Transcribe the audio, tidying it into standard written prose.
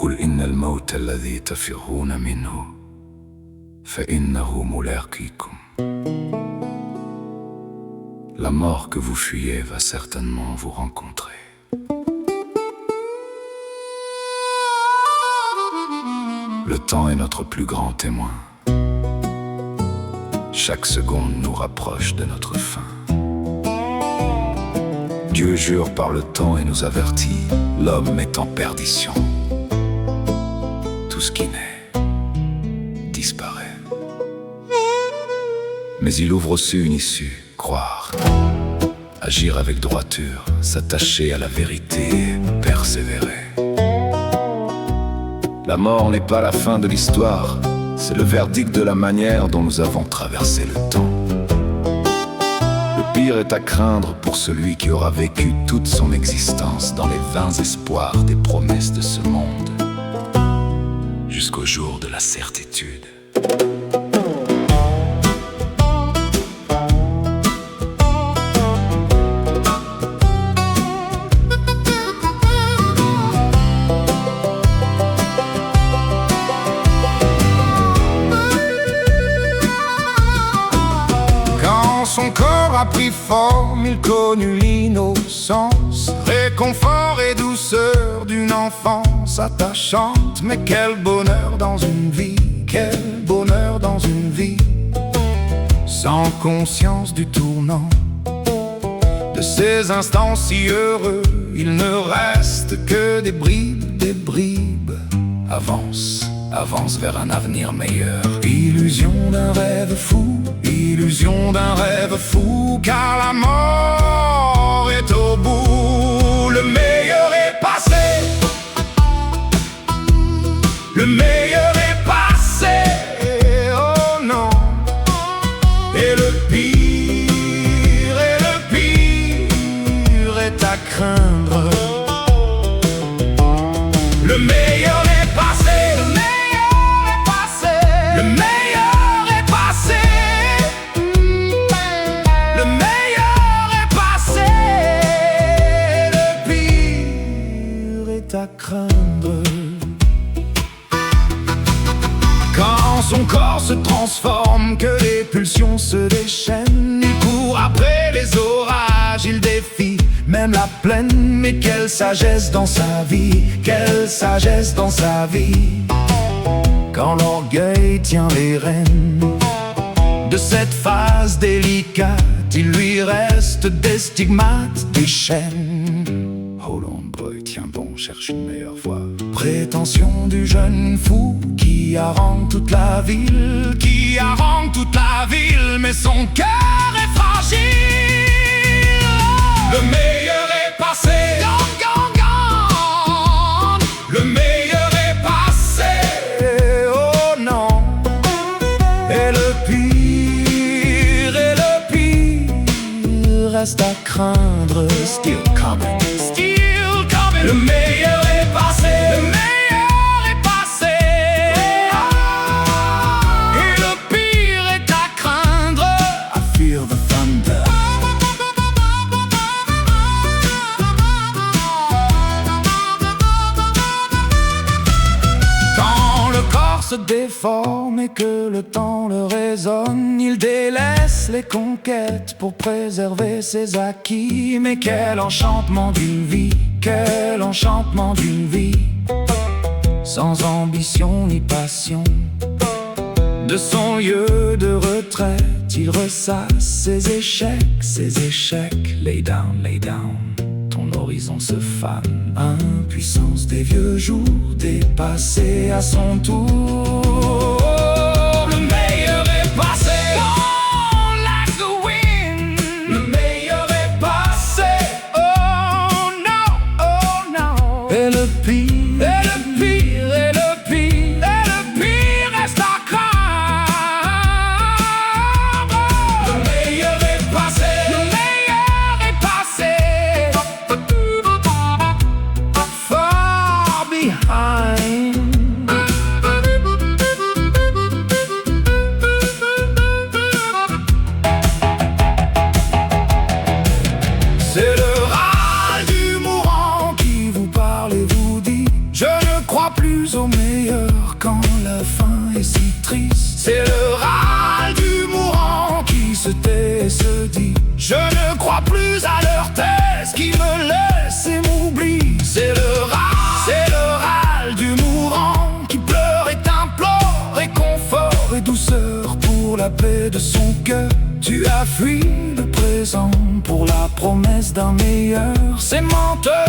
قل إن الموت الذي تفرون منه فإنه ملاقيكم. La mort que vous fuyez va certainement vous rencontrer. Le temps est notre plus grand témoin. Chaque seconde nous rapproche de notre fin. Dieu jure par le temps et nous avertit, l'homme est en perdition. Tout ce qui naît disparaît. Mais il ouvre aussi une issue, croire, agir avec droiture, s'attacher à la vérité, persévérer. La mort n'est pas la fin de l'histoire, c'est le verdict de la manière dont nous avons traversé le temps. Le pire est à craindre pour celui qui aura vécu toute son existence dans les vains espoirs des promesses de ce monde, jusqu'au jour de la certitude. Son corps a pris forme, il connut l'innocence, réconfort et douceur d'une enfance attachante. Mais quel bonheur dans une vie, quel bonheur dans une vie, sans conscience du tournant de ces instants si heureux. Il ne reste que des bribes, des bribes. Avance, avance vers un avenir meilleur. Illusion d'un rêve fou, illusion d'un rêve fou, car la mort est au bout. Le meilleur est passé, le meilleur est passé, oh non. Et le pire est à craindre. Le meilleur est passé, le meilleur est passé, le meilleur est passé. Le meilleur est passé, le pire est à craindre. Quand son corps se transforme, que les pulsions se déchaînent, il court après les orages, il défie même la plaine. Mais quelle sagesse dans sa vie, quelle sagesse dans sa vie, quand l'orgueil tient les rênes de cette phase délicate. Il lui reste des stigmates, des chaînes. Hold on boy, tiens bon, cherche une meilleure voie. Prétention du jeune fou qui harangue toute la ville, qui harangue toute la ville, mais son cœur est fragile. Le meilleur est passé, gone, gone, gone. Le meilleur est passé, oh non. Et le pire reste à craindre. Still coming, still coming. Le meilleur est passé, le meilleur est passé, et le pire est à craindre. I feel the thunder. Se déforme et que le temps le raisonne, il délaisse les conquêtes pour préserver ses acquis. Mais quel enchantement d'une vie, quel enchantement d'une vie, sans ambition ni passion. De son lieu de retraite, il ressasse ses échecs, ses échecs. Lay down, lay down. Ton horizon se fane, impuissance des vieux jours dépassés à son tour. Le meilleur est passé, oh, like the wind. Le meilleur est passé, oh no, oh no. Et le pire, et le pire, et le pire, et le pire reste à craindre. Le meilleur est passé, le meilleur est passé, far behind. C'est le râle du mourant qui vous parle et vous dit: je ne crois me laisses et m'oublies. C'est le râle du mourant qui pleure et t'implore réconfort et douceur pour la paix de son cœur. Tu as fui le présent pour la promesse d'un meilleur. C'est menteur.